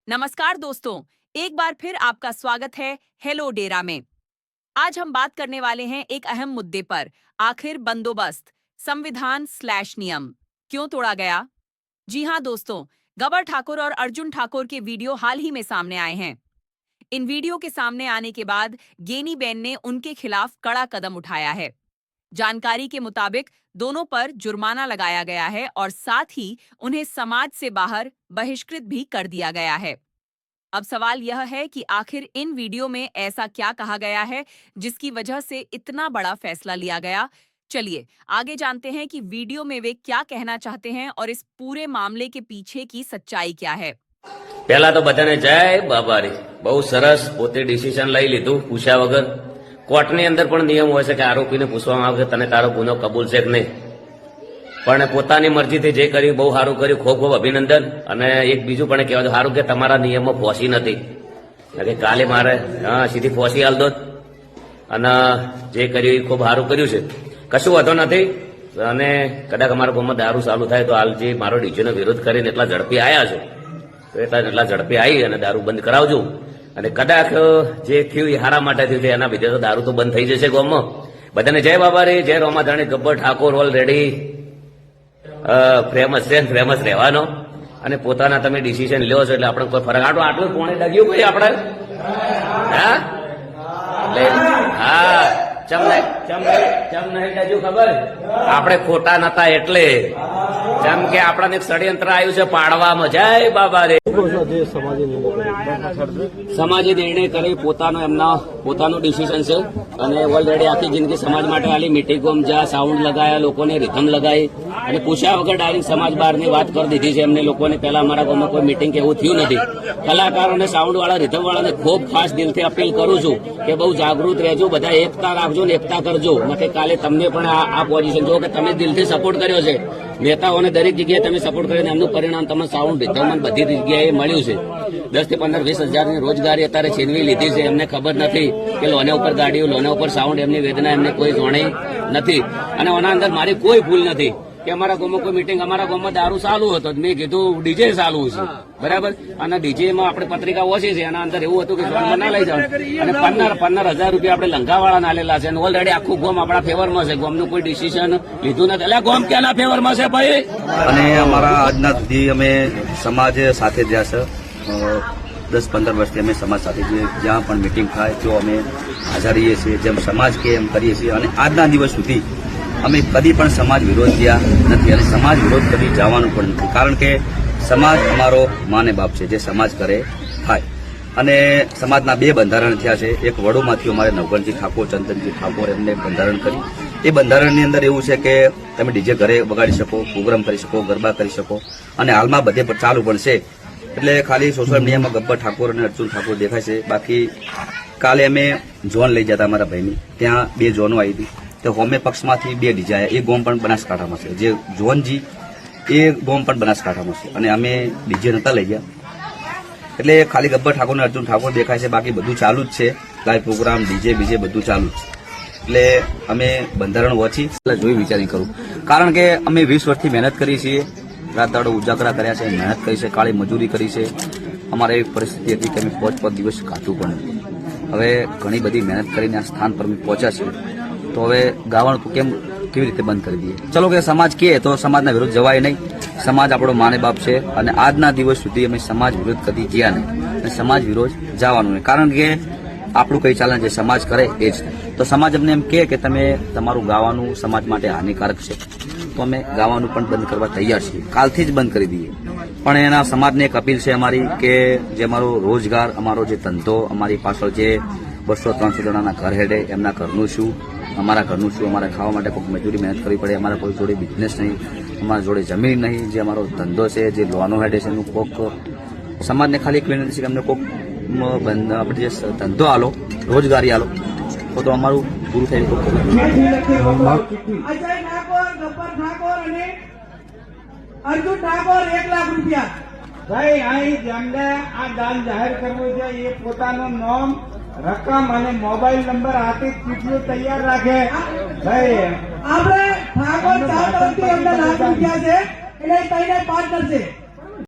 नमस्कार दोस्तों, एक बार फिर आपका स्वागत है हेलो डेरा में। आज हम बात करने वाले हैं एक अहम मुद्दे पर। आखिर बंदोबस्त, संविधान/नियम क्यों तोड़ा गया? जी हां दोस्तों, गबर ठाकुर और अर्जुन ठाकुर के वीडियो हाल ही में सामने आए हैं। इन वीडियो के सामने आने के बाद गेनीबेन ने उनके खिलाफ कड़ा कदम उठाया है। जानकारी के मुताबिक दोनों पर जुर्माना लगाया गया है और साथ ही उन्हें समाज से बाहर बहिष्कृत भी कर दिया गया है। अब सवाल यह है कि आखिर इन वीडियो में ऐसा क्या कहा गया है जिसकी वजह से इतना बड़ा फैसला लिया गया। चलिए आगे जानते हैं कि वीडियो में वे क्या कहना चाहते हैं और इस पूरे मामले के पीछे की सच्चाई क्या है। पहला तो बधाने जय बाबा रे, बहुत सरस पोते डिसिजन लई लीधुं पूछ्या वगर। कोर्टनी अंदर पण नियम होय छे के आरोपीने पूछवामां આવે કે તને તારો ગુનો કબૂલ છે કે નહીં, પણ પોતાની મરજીથી જે કર્યું બહુ સારું કર્યું, ખૂબ ખૂબ અભિનંદન। અને એક બીજું પણ કહેવા દો સારું કે તમારા નિયમમાં ફોસી નથી, કે કાલે મારે સીધી ફોસી આલ દો અને જે કર્યું એ ખૂબ સારું કર્યું છે, કશું વાંધો નથી। અને કદાચ અમારા ગામમાં દારૂ ચાલુ થાય તો હાલ જે મારો ડીજેનો વિરોધ કરીને એટલા ઝડપી આવ્યા છો તો એટલા ઝડપી આવી અને દારૂ બંધ કરાવજો। અને કદાચ જે થયું એ હારા માટે થયું છે, એના લીધે તો દારૂ તો બંધ થઈ જશે ગામમાં। બધાને જય બાબા રે, જય રોમાધાણી। ગબ્બર ઠાકોર ઓલરેડી ફેમસ છે, ફેમસ રહેવાનો અને પોતાના તમે ડિસિઝન લ્યો છો એટલે આપણે કોઈ ફરક આટલું કોણે ડગ્યું ભાઈ આપણે હા હા ચમ નહીં ડગ્યું ખબર આપણે ખોટા નતા એટલે જેમ કે આપણાને એક ષડયંત્ર આવ્યું છે પાડવામાં। જય બાબા રે। સમાજે નિર્ણય કરી પોતાનું ડિસિઝન છે અને ઓલરેડી આખી જિંદગી સમાજ માટે આલી મીટિંગોમ જ્યાં સાઉન્ડ લગાયા, લોકોને રિધમ લગાવી અને પૂછ્યા વગર ડાયરેક્ટ સમાજ બહારની વાત કરી દીધી છે એમને લોકોને। પહેલા અમારા ગામમાં કોઈ મીટિંગ કે એવું થયું નથી। કલાકારોને, સાઉન્ડ વાળા, રિધમ વાળાને ખૂબ ખાસ દિલથી અપીલ કરું છું કે બહુ જાગૃત રહેજો, બધા એકતા રાખજો ને એકતા કરજો, નકે કાલે તમને પણ આ પોઝિશન જો કે તમે દિલથી સપોર્ટ કર્યો છે, નેતાઓને દરેક જગ્યાએ તમે સપોર્ટ કરીને એમનું પરિણામ તમે સાઉન્ડ રિધમ બધી જગ્યાએ મળ્યું છે। 10 થી 15, 20 હજારની રોજગારી અત્યારે છીનવી લીધી છે। એમને ખબર નથી કે લોને ઉપર ગાડીઓ, લોને ઉપર સાઉન્ડ, એમની વેદના એમને કોઈ જાણી નથી અને આના અંદર મારી કોઈ ભૂલ નથી કે અમારા ગામમાં કોઈ મીટિંગ, અમારા ગામમાં દારૂ ચાલુ હતો, મેં કીધું ડીજે ચાલુ છે બરાબર, અને ડીજેમાં આપણે પત્રિકા ઓછી છે, એના અંદર એવું હતું કે જોનમાં ના લઈ જાવ અને 15,000 રૂપિયા આપણે લંઘાવાળા નાલેલા છે અને ઓલરેડી આખું ગામ આપણા ફેવરમાં છે, ગામનું કોઈ ડિસિઝન લીધું નથી। એટલે ગામ ક્યાંના ફેવરમાં છે ભાઈ? અને અમારા આજના સુધી અમે સમાજ સાથે રહ્યા છે, 10-15 વર્ષથી અમે સમાજ સાથે છીએ, જ્યાં પણ મીટિંગ થાય તો અમે હાજર રહીએ છીએ, જેમ સમાજ કે એમ કરીએ છીએ અને આજના દિવસ સુધી અમે કદી પણ સમાજ વિરોધ ગયા નથી અને સમાજ વિરોધ કરી જવાનું પણ નથી, કારણ કે સમાજ અમારો માને બાપ છે, જે સમાજ કરે થાય। અને સમાજના 2 બંધારણ થયા છે, એક વડોમાંથી અમારે નવગણજી ઠાકોર, ચંદનજી ઠાકોર એમને બંધારણ કરી। એ બંધારણની અંદર એવું છે કે તમે ડીજે ઘરે વગાડી શકો, પ્રોગ્રામ કરી શકો, ગરબા કરી શકો અને હાલમાં બધે પર ચાલુ પણ છે। એટલે ખાલી સોશિયલ મીડિયામાં ગબ્બર ઠાકોર અને અર્જુન ઠાકોર દેખાય છે, બાકી કાલે અમે ઝોન લઈ જતા અમારા ભાઈની, ત્યાં 2 ઝોનો આવી હતી, તો હોમે પક્ષમાંથી 2 ડીજે આવ્યા, એ ગોમ પણ બનાસકાંઠામાં છે, જે ઝોનજી એ ગોમ પણ બનાસકાંઠામાં છે અને અમે ડીજે નતા લઈ ગયા। એટલે ખાલી ગબ્બર ઠાકોર અને અર્જુન ઠાકોર દેખાય છે, બાકી બધું ચાલુ જ છે, લાઈવ પ્રોગ્રામ, ડીજે બીજે બધું ચાલુ જ છે। એટલે અમે બંધારણ વાંચી જોઈ વિચારી કરું, કારણ કે અમે 20 વર્ષથી મહેનત કરી છીએ, રાત દાડો ઉજાગરા કર્યા છે, મહેનત કરી છે, કાળી મજૂરી કરી છે। અમારે એવી પરિસ્થિતિ હતી કે અમે 5 દિવસ ખાધું પણ નથી। હવે ઘણી બધી મહેનત કરીને આ સ્થાન પર અમે પહોંચ્યા છીએ, તો હવે ગાવાનું કેવી રીતે બંધ કરી દઈએ? ચલો કે સમાજ કહે તો સમાજના વિરુદ્ધ જવાય નહીં, સમાજ આપણો માને બાપ છે અને આજના દિવસ સુધી અમે સમાજ વિરોધ કદી ગયા નહીં અને સમાજ વિરોધ જવાનું નહીં, કારણ કે આપણું કઈ ચાલે જે સમાજ કરે એ જ। તો સમાજ અમને એમ કહે કે તમે તમારું ગાવાનું સમાજ માટે હાનિકારક છે, તો અમે ગાવાનું પણ બંધ કરવા તૈયાર છીએ, કાલથી જ બંધ કરી દઈએ। પણ એના સમાજને એક અપીલ છે અમારી કે જે અમારો રોજગાર, અમારો જે ધંધો, અમારી પાછળ જે 200-300 જણાના ઘર હેડે, એમના ઘરનું શું, અમારા ઘરનું શું, અમારે ખાવા માટે કોઈ મજૂરી મહેનત કરવી પડે, અમારા કોઈ જોડે બિઝનેસ નહીં, અમારા જોડે જમીન નહીં, જે અમારો ધંધો છે, જે લોનો હેડે છે, એનું કોક સમાજને ખાલી એક વિનંતી છે કે અમને કોક આપણે જે ધંધો આલો, રોજગારી આલો તો અમારું પૂરું થાય। અર્જુન ઠાકોર 1 લાખ રૂપિયા ભાઈ અહીં જેમને આ દાન જાહેર કરવું છે એ પોતાનું નામ, રકમ અને મોબાઈલ નંબર આપી ચીઠીઓ તૈયાર રાખે ભાઈ। આપણે ઠાકોર 4 તરફથી એમને લાખ રૂપિયા છે એટલે કઈને પાર્ટનર છે।